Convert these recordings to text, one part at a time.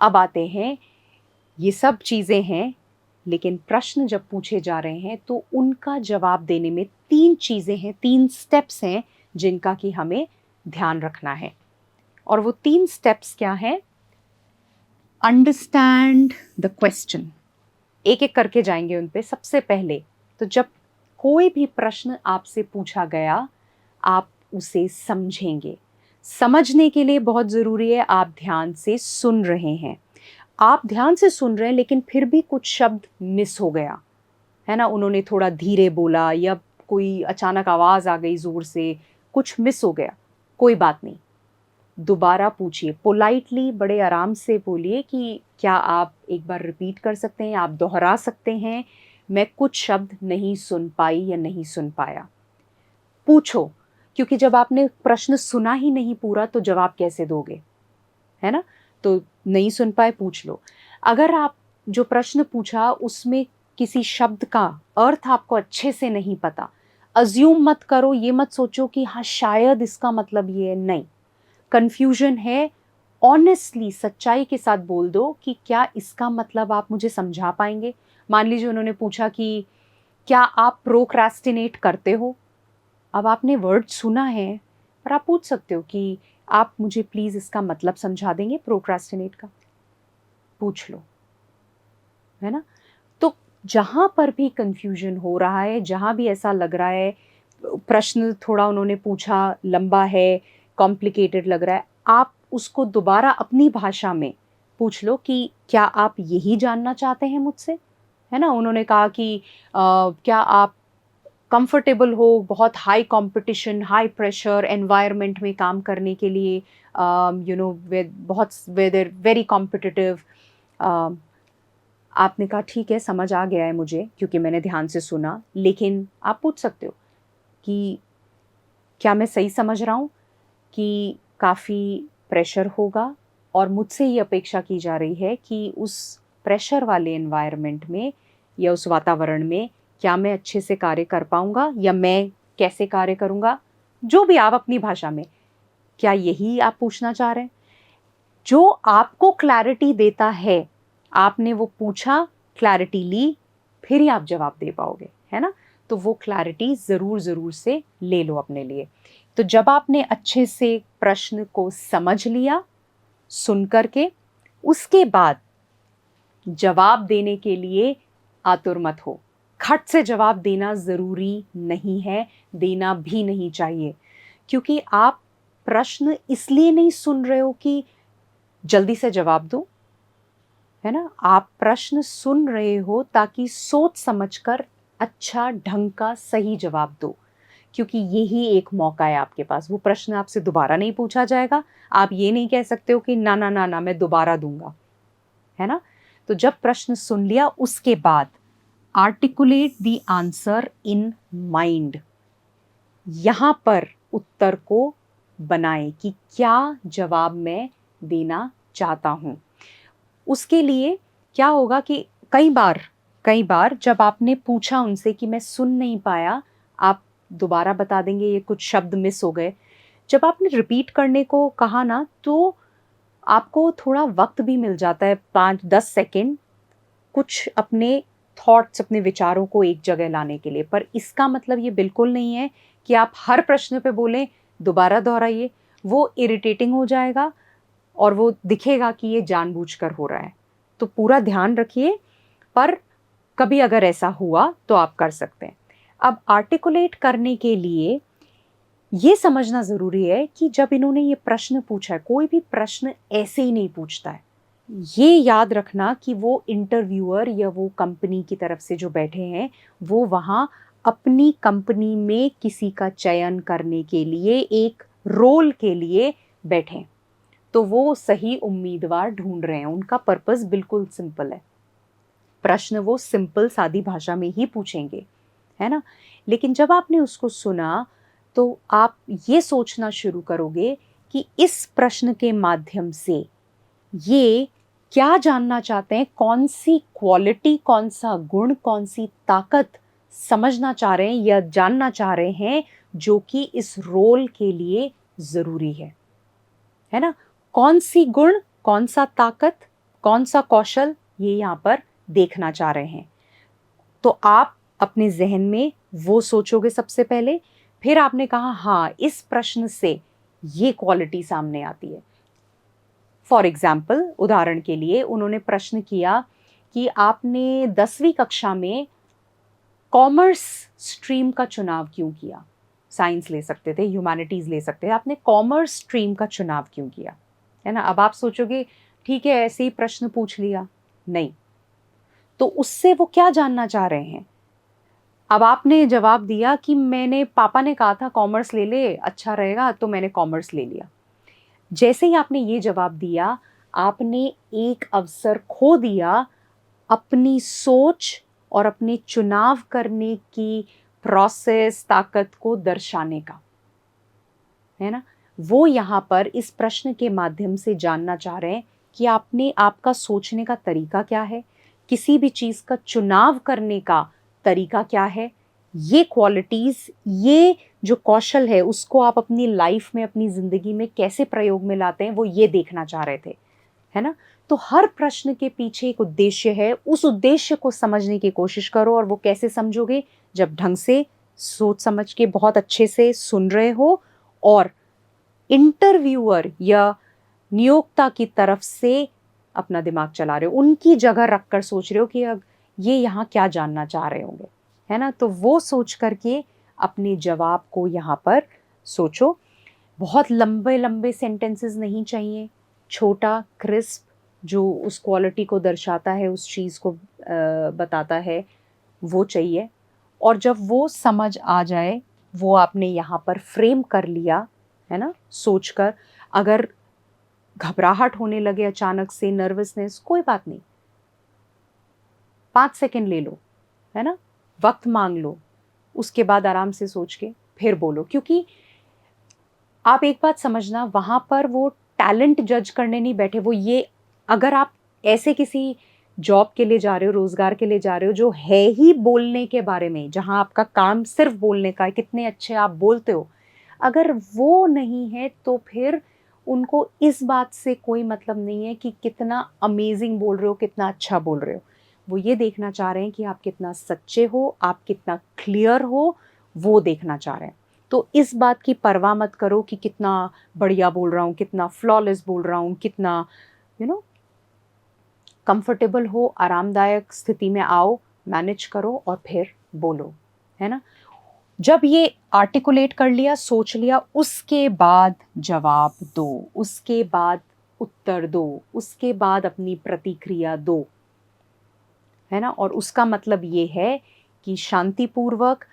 अब आते हैं, ये सब चीज़ें हैं, लेकिन प्रश्न जब पूछे जा रहे हैं तो उनका जवाब देने में 3 चीज़ें हैं, 3 स्टेप्स हैं जिनका कि हमें ध्यान रखना है। और वो 3 स्टेप्स क्या हैं? Understand the question. एक-एक करके जाएँगे उन पे। सबसे पहले तो जब कोई भी प्रश्न आपसे पूछा गया, आप उसे समझेंगे। समझने के लिए बहुत ज़रूरी है आप ध्यान से सुन रहे हैं। आप ध्यान से सुन रहे हैं लेकिन फिर भी कुछ शब्द मिस हो गया, है ना? उन्होंने थोड़ा धीरे बोला या कोई अचानक आवाज़ आ गई ज़ोर से, कुछ मिस हो गया, कोई बात नहीं। दोबारा पूछिए, पोलाइटली बड़े आराम से बोलिए कि क्या आप एक बार रिपीट कर सकते हैं, आप दोहरा सकते हैं, मैं कुछ शब्द नहीं सुन पाई या नहीं सुन पाया। पूछो, क्योंकि जब आपने प्रश्न सुना ही नहीं पूरा तो जवाब कैसे दोगे, है ना? तो नहीं सुन पाए, पूछ लो। अगर आप जो प्रश्न पूछा उसमें किसी शब्द का अर्थ आपको अच्छे से नहीं पता, अज़्यूम मत करो, ये मत सोचो कि हाँ शायद इसका मतलब ये है, नहीं। कन्फ्यूजन है, ऑनेस्टली सच्चाई के साथ बोल दो कि क्या इसका मतलब आप मुझे समझा पाएँगे? मान लीजिए उन्होंने पूछा कि क्या आप प्रोक्रास्टिनेट करते हो? अब आपने वर्ड सुना है, पर आप पूछ सकते हो कि आप मुझे प्लीज़ इसका मतलब समझा देंगे प्रोक्रास्टिनेट का? पूछ लो, है ना? तो जहाँ पर भी कन्फ्यूजन हो रहा है, जहाँ भी ऐसा लग रहा है, प्रश्न थोड़ा उन्होंने पूछा लंबा है, कॉम्प्लिकेटेड लग रहा है, आप उसको दोबारा अपनी भाषा में पूछ लो कि क्या आप यही जानना चाहते हैं मुझसे? है ना? उन्होंने कहा कि क्या आप कंफर्टेबल हो बहुत high competition, high pressure environment में काम करने के लिए, विद बहुत वेदर वेरी कॉम्पिटिटिव। आपने कहा ठीक है, समझ आ गया है मुझे क्योंकि मैंने ध्यान से सुना, लेकिन आप पूछ सकते हो कि क्या मैं सही समझ रहा हूँ कि काफ़ी प्रेशर होगा और मुझसे ये अपेक्षा की जा रही है कि उस प्रेशर वाले एनवायरनमेंट में या उस वातावरण में क्या मैं अच्छे से कार्य कर पाऊँगा या मैं कैसे कार्य करूँगा? जो भी आप अपनी भाषा में, क्या यही आप पूछना चाह रहे हैं? जो आपको क्लैरिटी देता है, आपने वो पूछा, क्लैरिटी ली, फिर ही आप जवाब दे पाओगे, है ना? तो वो क्लैरिटी ज़रूर से ले लो अपने लिए। तो जब आपने अच्छे से प्रश्न को समझ लिया, सुन कर के, उसके बाद जवाब देने के लिए आतुर मत हो। खट से जवाब देना ज़रूरी नहीं है, देना भी नहीं चाहिए। क्योंकि आप प्रश्न इसलिए नहीं सुन रहे हो कि जल्दी से जवाब दो, है ना? आप प्रश्न सुन रहे हो ताकि सोच समझकर अच्छा ढंग का सही जवाब दो। क्योंकि यही एक मौका है आपके पास। वो प्रश्न आपसे दोबारा नहीं पूछा जाएगा। आप ये नहीं कह सकते हो कि ना, ना, ना, ना मैं दोबारा दूँगा, है ना? तो जब प्रश्न सुन लिया उसके बाद articulate the answer in mind. यहाँ पर उत्तर को बनाएँ कि क्या जवाब मैं देना चाहता हूँ। उसके लिए क्या होगा कि कई बार जब आपने पूछा उनसे कि मैं सुन नहीं पाया, आप दोबारा बता देंगे, ये कुछ शब्द मिस हो गए। जब आपने रिपीट करने को कहा ना, तो आपको थोड़ा वक़्त भी मिल जाता है, 5-10 सेकंड कुछ अपने थॉट्स, अपने विचारों को एक जगह लाने के लिए। पर इसका मतलब ये बिल्कुल नहीं है कि आप हर प्रश्न पे बोलें, दोबारा दोहराइए, वो इरिटेटिंग हो जाएगा और वो दिखेगा कि ये जानबूझकर हो रहा है। तो पूरा ध्यान रखिए, पर कभी अगर ऐसा हुआ तो आप कर सकते हैं। अब आर्टिकुलेट करने के लिए ये समझना ज़रूरी है कि जब इन्होंने ये प्रश्न पूछा है, कोई भी प्रश्न ऐसे ही नहीं पूछता है। ये याद रखना कि वो इंटरव्यूअर या वो कंपनी की तरफ से जो बैठे हैं, वो वहाँ अपनी कंपनी में किसी का चयन करने के लिए, एक रोल के लिए बैठे हैं। तो वो सही उम्मीदवार ढूँढ रहे हैं, उनका पर्पस बिल्कुल सिंपल है। प्रश्न वो सिंपल सादी भाषा में ही पूछेंगे, है ना? लेकिन जब आपने उसको सुना, तो आप ये सोचना शुरू करोगे कि इस प्रश्न के माध्यम से ये क्या जानना चाहते हैं, कौन-सी क्वालिटी, कौन-सा गुण, कौन-सी ताकत समझना चाह रहे हैं या जानना चाह रहे हैं, जो कि इस रोल के लिए ज़रूरी है ना? कौन-सी गुण, कौन सा ताकत, कौन सा कौशल ये यहाँ पर देखना चाह रहे हैं। तो आप अपने जहन में वो सोचोगे सबसे पहले, फिर आपने कहा हाँ इस प्रश्न से ये क्वालिटी सामने आती है। फॉर एग्जाम्पल, उदाहरण के लिए उन्होंने प्रश्न किया कि आपने 10वीं कक्षा में कॉमर्स स्ट्रीम का चुनाव क्यों किया। साइंस ले सकते थे, ह्यूमैनिटीज ले सकते थे, आपने कॉमर्स स्ट्रीम का चुनाव क्यों किया, है ना। अब आप सोचोगे ठीक है ऐसे ही प्रश्न पूछ लिया, नहीं। तो उससे वो क्या जानना चाह रहे हैं। अब आपने जवाब दिया कि मैंने, पापा ने कहा था कॉमर्स ले ले अच्छा रहेगा, तो मैंने कॉमर्स ले लिया। जैसे ही आपने ये जवाब दिया, आपने एक अवसर खो दिया अपनी सोच और अपने चुनाव करने की प्रोसेस, ताकत को दर्शाने का, है ना। वो यहाँ पर इस प्रश्न के माध्यम से जानना चाह रहे हैं कि आपने, आपका सोचने का तरीका क्या है, किसी भी चीज का चुनाव करने का तरीका क्या है। ये क्वालिटीज, ये जो कौशल है, उसको आप अपनी लाइफ में, अपनी जिंदगी में कैसे प्रयोग में लाते हैं, वो ये देखना चाह रहे थे, है ना। तो हर प्रश्न के पीछे एक उद्देश्य है, उस उद्देश्य को समझने की कोशिश करो। और वो कैसे समझोगे, जब ढंग से सोच समझ के बहुत अच्छे से सुन रहे हो और इंटरव्यूअर या नियोक्ता की तरफ से अपना दिमाग चला रहे हो, उनकी जगह रखकर सोच रहे हो कि अब ये यहाँ क्या जानना चाह रहे होंगे, है ना। तो वो सोच करके अपने जवाब को यहाँ पर सोचो। बहुत लंबे लंबे सेंटेंसेस नहीं चाहिए, छोटा क्रिस्प जो उस क्वालिटी को दर्शाता है, उस चीज़ को बताता है, वो चाहिए। और जब वो समझ आ जाए, वो आपने यहाँ पर फ्रेम कर लिया, है ना, सोचकर। अगर घबराहट होने लगे अचानक से, नर्वसनेस, कोई बात नहीं, 5 सेकंड ले लो, है ना, वक्त मांग लो, उसके बाद आराम से सोच के फिर बोलो। क्योंकि आप एक बात समझना, वहां पर वो टैलेंट जज करने नहीं बैठे। वो ये, अगर आप ऐसे किसी जॉब के लिए जा रहे हो, रोजगार के लिए जा रहे हो, जो है ही बोलने के बारे में, जहां आपका काम सिर्फ बोलने का है, कितने अच्छे आप बोलते हो, अगर वो नहीं है तो फिर उनको इस बात से कोई मतलब नहीं है कि कितना अमेजिंग बोल रहे हो, कितना अच्छा बोल रहे हो। वो ये देखना चाह रहे हैं कि आप कितना सच्चे हो, आप कितना क्लियर हो, वो देखना चाह रहे हैं। तो इस बात की परवाह मत करो कि कितना बढ़िया बोल रहा हूँ, कितना फ्लॉलेस बोल रहा हूँ, कितना कंफर्टेबल हो, आरामदायक स्थिति में आओ, मैनेज करो और फिर बोलो, है ना। जब ये आर्टिकुलेट कर लिया, सोच लिया, उसके बाद जवाब दो, उसके बाद उत्तर दो, उसके बाद अपनी प्रतिक्रिया दो, है ना। और उसका मतलब ये है कि शांतिपूर्वक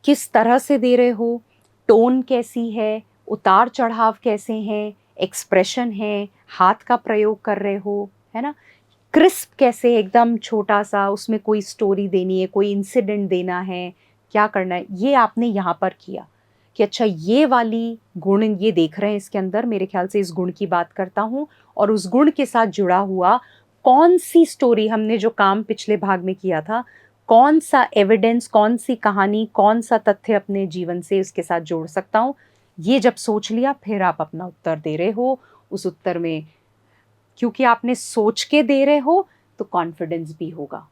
किस तरह से दे रहे हो, टोन कैसी है, उतार चढ़ाव कैसे हैं, एक्सप्रेशन है, हाथ का प्रयोग कर रहे हो, है ना, क्रिस्प कैसे, एकदम छोटा सा, उसमें कोई स्टोरी देनी है, कोई इंसिडेंट देना है, क्या करना है, ये आपने यहाँ पर किया कि अच्छा ये वाली गुण ये देख रहे हैं इसके अंदर, मेरे ख्याल से इस गुण की बात करता हूँ। और उस गुण के साथ जुड़ा हुआ कौन सी स्टोरी, हमने जो काम पिछले भाग में किया था, कौन सा एविडेंस, कौन सी कहानी, कौन सा तथ्य अपने जीवन से इसके साथ जोड़ सकता हूँ। ये जब सोच लिया, फिर आप अपना उत्तर दे रहे हो। उस उत्तर में, क्योंकि आपने सोच के दे रहे हो, तो कॉन्फिडेंस भी होगा।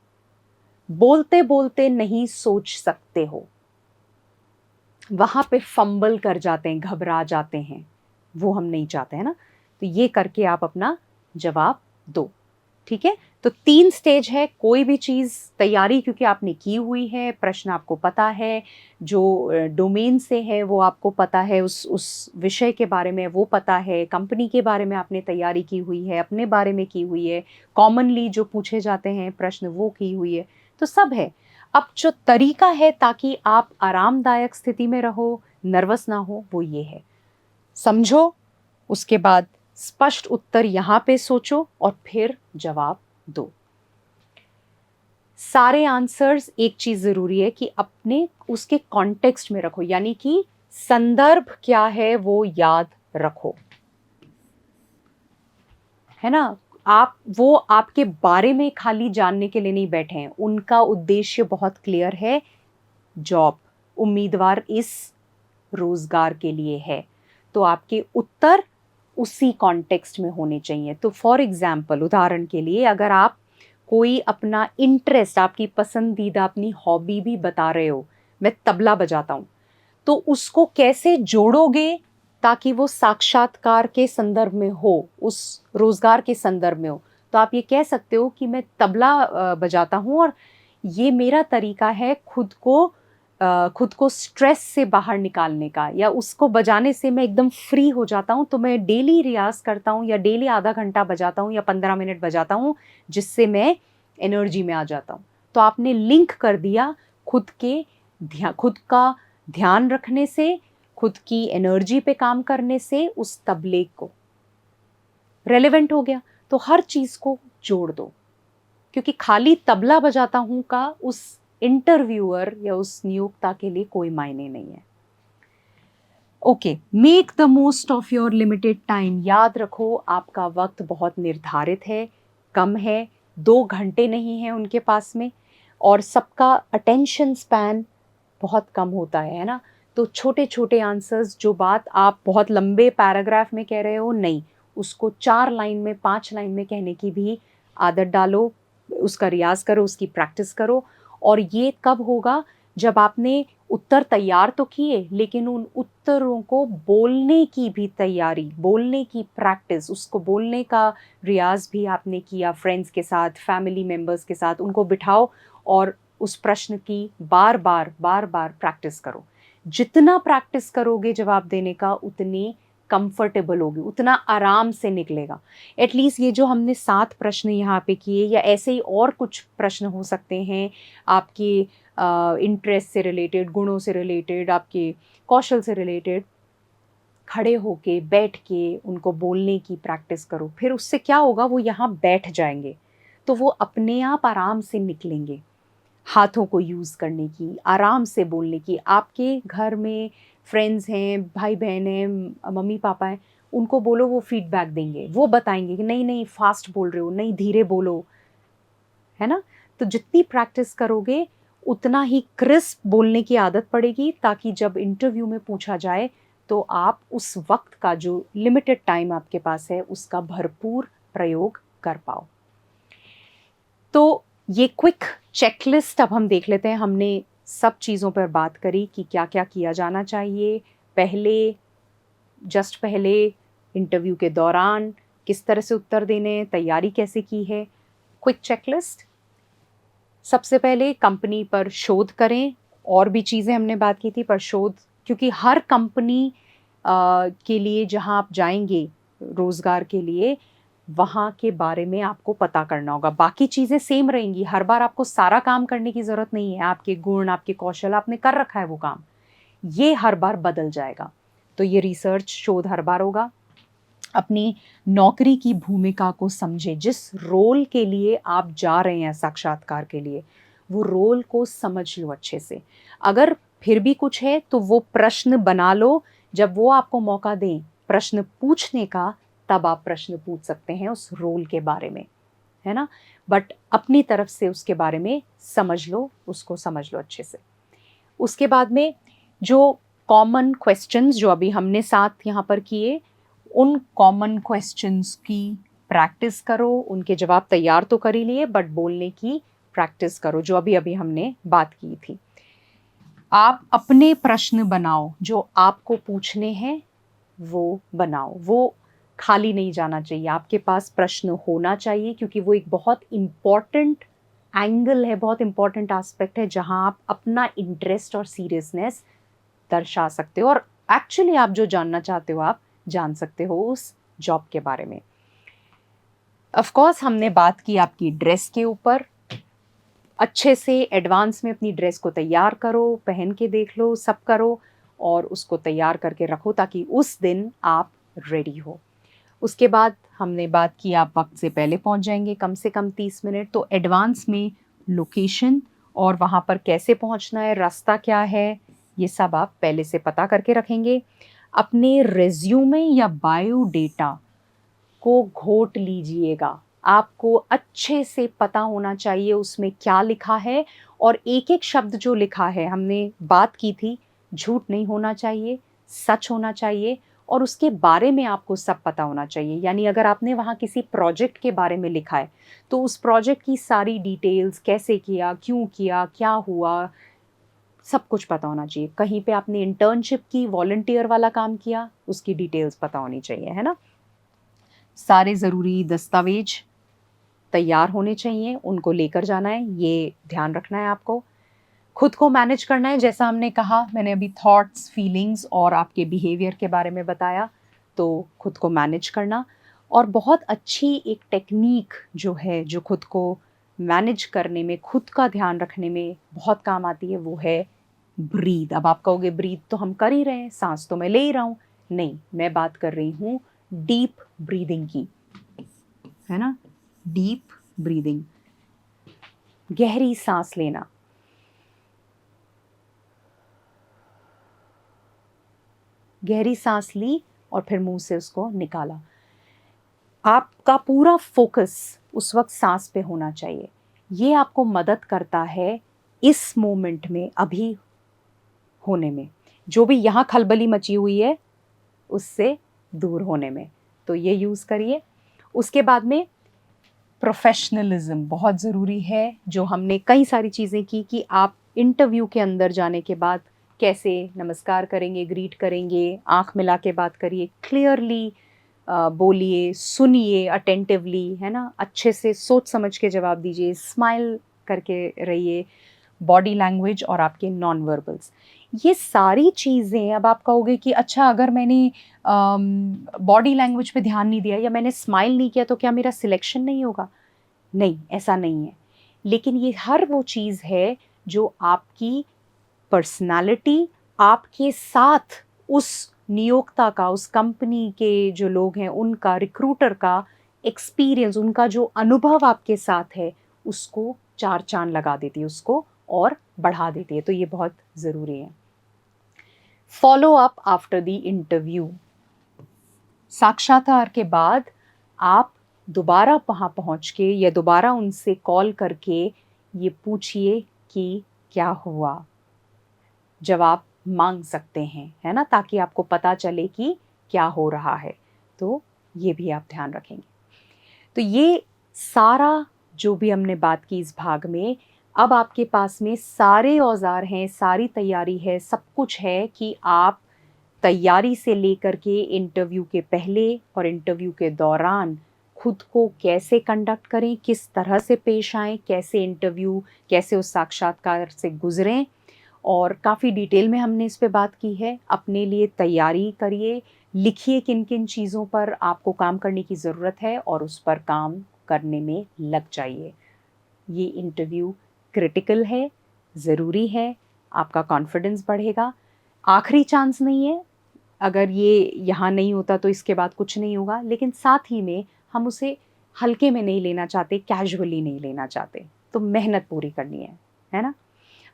बोलते बोलते नहीं सोच सकते हो, वहां पे फंबल कर जाते हैं, घबरा जाते हैं, वो हम नहीं चाहते, है ना। तो ये करके आप अपना जवाब दो, ठीक है। तो 3 स्टेज है, कोई भी चीज तैयारी क्योंकि आपने की हुई है, प्रश्न आपको पता है, जो डोमेन से है वो आपको पता है, उस विषय के बारे में वो पता है, कंपनी के बारे में आपने तैयारी की हुई है, अपने बारे में की हुई है, कॉमनली जो पूछे जाते हैं प्रश्न वो की हुई है, तो सब है। अब जो तरीका है ताकि आप आरामदायक स्थिति में रहो, नर्वस ना हो, वो ये है, समझो, उसके बाद स्पष्ट उत्तर यहां पे सोचो और फिर जवाब दो। सारे आंसर्स, एक चीज जरूरी है कि अपने उसके कॉन्टेक्स्ट में रखो, यानी कि संदर्भ क्या है वो याद रखो, है ना। आप, वो आपके बारे में खाली जानने के लिए नहीं बैठे हैं, उनका उद्देश्य बहुत क्लियर है, जॉब, उम्मीदवार इस रोजगार के लिए है। तो आपके उत्तर उसी कॉन्टेक्स्ट में होने चाहिए। तो फॉर एग्जाम्पल, उदाहरण के लिए, अगर आप कोई अपना इंटरेस्ट, आपकी पसंदीदा अपनी हॉबी भी बता रहे हो, मैं तबला बजाता हूँ, तो उसको कैसे जोड़ोगे ताकि वो साक्षात्कार के संदर्भ में हो, उस रोजगार के संदर्भ में हो। तो आप ये कह सकते हो कि मैं तबला बजाता हूँ और ये मेरा तरीका है खुद को स्ट्रेस से बाहर निकालने का, या उसको बजाने से मैं एकदम फ्री हो जाता हूँ, तो मैं डेली रियाज करता हूँ या डेली आधा घंटा बजाता हूँ या 15 मिनट बजाता हूँ, जिससे मैं एनर्जी में आ जाता हूँ। तो आपने लिंक कर दिया खुद का ध्यान रखने से, खुद की एनर्जी पे काम करने से, उस तबले को रेलेवेंट हो गया। तो हर चीज को जोड़ दो, क्योंकि खाली तबला बजाता हूं का उस इंटरव्यूअर या उस नियोक्ता के लिए कोई मायने नहीं है। Okay, make the most of your limited time. याद रखो, आपका वक्त बहुत निर्धारित है, कम है, 2 घंटे नहीं है उनके पास में, और सबका अटेंशन स्पैन बहुत कम होता है ना। तो छोटे छोटे आंसर्स, जो बात आप बहुत लंबे पैराग्राफ में कह रहे हो, नहीं, उसको 4 लाइन में, 5 लाइन में कहने की भी आदत डालो, उसका रियाज करो, उसकी प्रैक्टिस करो। और ये कब होगा? जब आपने उत्तर तैयार तो किए, लेकिन उन उत्तरों को बोलने की भी तैयारी, बोलने की प्रैक्टिस, उसको बोलने का रियाज भी आपने किया फ्रेंड्स के साथ, फैमिली मेंबर्स के साथ, उनको बिठाओ और उस प्रश्न की बार बार प्रैक्टिस करो। जितना प्रैक्टिस करोगे जवाब देने का, उतनी कंफर्टेबल होगी, उतना आराम से निकलेगा। एटलीस्ट ये जो हमने 7 प्रश्न यहाँ पे किए, या ऐसे ही और कुछ प्रश्न हो सकते हैं आपके इंटरेस्ट से रिलेटेड, गुणों से रिलेटेड, आपके कौशल से रिलेटेड, खड़े होके, बैठ के उनको बोलने की प्रैक्टिस करो। फिर उससे क्या होगा, वो यहाँ बैठ जाएंगे, तो वो अपने आप आराम से निकलेंगे। हाथों को यूज़ करने की, आराम से बोलने की। आपके घर में फ्रेंड्स हैं, भाई बहन हैं, मम्मी पापा हैं, उनको बोलो, वो फीडबैक देंगे, वो बताएंगे कि नहीं नहीं फास्ट बोल रहे हो, नहीं धीरे बोलो, है ना। तो जितनी प्रैक्टिस करोगे, उतना ही क्रिस्प बोलने की आदत पड़ेगी, ताकि जब इंटरव्यू में पूछा जाए तो आप उस वक्त का, जो लिमिटेड टाइम आपके पास है, उसका भरपूर प्रयोग कर पाओ। तो ये क्विक चेकलिस्ट अब हम देख लेते हैं। हमने सब चीज़ों पर बात करी कि क्या क्या किया जाना चाहिए पहले, इंटरव्यू के दौरान, किस तरह से उत्तर देने, तैयारी कैसे की है। क्विक चेकलिस्ट, सबसे पहले कंपनी पर शोध करें। और भी चीज़ें हमने बात की थी, पर शोध, क्योंकि हर कंपनी के लिए जहां आप जाएंगे रोज़गार के लिए, वहाँ के बारे में आपको पता करना होगा। बाकी चीज़ें सेम रहेंगी, हर बार आपको सारा काम करने की ज़रूरत नहीं है। आपके गुण, आपके कौशल, आपने कर रखा है वो काम, ये हर बार बदल जाएगा। तो ये रिसर्च, शोध हर बार होगा। अपनी नौकरी की भूमिका को समझें। जिस रोल के लिए आप जा रहे हैं साक्षात्कार के लिए, वो रोल को समझ लो अच्छे से। अगर फिर भी कुछ है तो वो प्रश्न बना लो, जब वो आपको मौका दें प्रश्न पूछने का, तब आप प्रश्न पूछ सकते हैं उस रोल के बारे में, है ना। बट अपनी तरफ से उसके बारे में समझ लो, उसको समझ लो अच्छे से। उसके बाद में जो कॉमन क्वेश्चंस जो अभी हमने साथ यहाँ पर किए, उन कॉमन क्वेश्चंस की प्रैक्टिस करो। उनके जवाब तैयार तो कर ही लिए, बट बोलने की प्रैक्टिस करो, जो अभी अभी हमने बात की थी। आप अपने प्रश्न बनाओ, जो आपको पूछने हैं वो बनाओ। वो खाली नहीं जाना चाहिए, आपके पास प्रश्न होना चाहिए, क्योंकि वो एक बहुत इम्पॉर्टेंट एंगल है, बहुत इम्पॉर्टेंट एस्पेक्ट है, जहां आप अपना इंटरेस्ट और सीरियसनेस दर्शा सकते हो, और एक्चुअली आप जो जानना चाहते हो, आप जान सकते हो उस जॉब के बारे में। ऑफ कोर्स हमने बात की आपकी ड्रेस के ऊपर। अच्छे से एडवांस में अपनी ड्रेस को तैयार करो, पहन के देख लो, सब करो, और उसको तैयार करके रखो, ताकि उस दिन आप रेडी हो। उसके बाद हमने बात की आप वक्त से पहले पहुंच जाएंगे, कम से कम 30 मिनट। तो एडवांस में लोकेशन और वहाँ पर कैसे पहुँचना है, रास्ता क्या है, ये सब आप पहले से पता करके रखेंगे। अपने रेज्यूमे या बायोडेटा को घोट लीजिएगा। आपको अच्छे से पता होना चाहिए उसमें क्या लिखा है, और एक एक शब्द जो लिखा है, हमने बात की थी, झूठ नहीं होना चाहिए, सच होना चाहिए। और उसके बारे में आपको सब पता होना चाहिए। यानी अगर आपने वहाँ किसी प्रोजेक्ट के बारे में लिखा है तो उस प्रोजेक्ट की सारी डिटेल्स, कैसे किया, क्यों किया, क्या हुआ, सब कुछ पता होना चाहिए। कहीं पे आपने इंटर्नशिप की, वॉलंटियर वाला काम किया, उसकी डिटेल्स पता होनी चाहिए, है ना। सारे ज़रूरी दस्तावेज तैयार होने चाहिए, उनको लेकर जाना है, ये ध्यान रखना है आपको। खुद को मैनेज करना है, जैसा हमने कहा, मैंने अभी थॉट्स, फीलिंग्स और आपके बिहेवियर के बारे में बताया, तो खुद को मैनेज करना। और बहुत अच्छी एक टेक्निक जो है, जो खुद को मैनेज करने में, खुद का ध्यान रखने में बहुत काम आती है, वो है ब्रीद। अब आप कहोगे ब्रीद तो हम कर ही रहे हैं, सांस तो मैं ले ही रहा हूँ। नहीं, मैं बात कर रही हूँ डीप ब्रीदिंग की, है ना। डीप ब्रीदिंग, गहरी सांस लेना। गहरी सांस ली और फिर मुंह से उसको निकाला। आपका पूरा फोकस उस वक्त सांस पे होना चाहिए। ये आपको मदद करता है इस मोमेंट में, अभी होने में, जो भी यहाँ खलबली मची हुई है उससे दूर होने में। तो ये यूज़ करिए। उसके बाद में प्रोफेशनलिज्म बहुत ज़रूरी है, जो हमने कई सारी चीज़ें की कि आप इंटरव्यू के अंदर जाने के बाद कैसे नमस्कार करेंगे, ग्रीट करेंगे, आँख मिला के बात करिए, क्लियरली बोलिए, सुनिए अटेंटिवली, है ना, अच्छे से सोच समझ के जवाब दीजिए, स्माइल करके रहिए, बॉडी लैंग्वेज और आपके नॉन वर्बल्स। ये सारी चीज़ें, अब आप कहोगे कि अच्छा अगर मैंने बॉडी लैंग्वेज पे ध्यान नहीं दिया या मैंने स्माइल नहीं किया तो क्या मेरा सिलेक्शन नहीं होगा? नहीं, ऐसा नहीं है। लेकिन ये हर वो चीज़ है जो आपकी पर्सनैलिटी, आपके साथ उस नियोक्ता का, उस कंपनी के जो लोग हैं उनका, रिक्रूटर का एक्सपीरियंस, उनका जो अनुभव आपके साथ है, उसको चार चाँद लगा देती है, उसको और बढ़ा देती है। तो ये बहुत ज़रूरी है। Follow up after the interview. साक्षात्कार के बाद आप दोबारा वहाँ पहुँच के या दोबारा उनसे कॉल करके ये पूछिए कि क्या हुआ। जवाब मांग सकते हैं, है ना, ताकि आपको पता चले कि क्या हो रहा है। तो ये भी आप ध्यान रखेंगे। तो ये सारा जो भी हमने बात की इस भाग में, अब आपके पास में सारे औजार हैं, सारी तैयारी है, सब कुछ है कि आप तैयारी से लेकर के इंटरव्यू के पहले और इंटरव्यू के दौरान खुद को कैसे कंडक्ट करें, किस तरह से पेश आएँ, कैसे इंटरव्यू, कैसे उस साक्षात्कार से गुज़रें। और काफ़ी डिटेल में हमने इस पे बात की है। अपने लिए तैयारी करिए, लिखिए किन-किन चीज़ों पर आपको काम करने की ज़रूरत है और उस पर काम करने में लग जाइए। ये इंटरव्यू क्रिटिकल है, ज़रूरी है, आपका कॉन्फिडेंस बढ़ेगा। आखिरी चांस नहीं है, अगर ये यहाँ नहीं होता तो इसके बाद कुछ नहीं होगा, लेकिन साथ ही में हम उसे हल्के में नहीं लेना चाहते, कैजुअली नहीं लेना चाहते। तो मेहनत पूरी करनी है ना?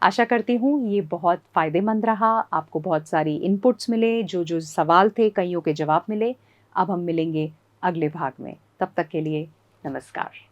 आशा करती हूँ ये बहुत फ़ायदेमंद रहा, आपको बहुत सारी इनपुट्स मिले, जो सवाल थे कइयों के जवाब मिले। अब हम मिलेंगे अगले भाग में, तब तक के लिए नमस्कार।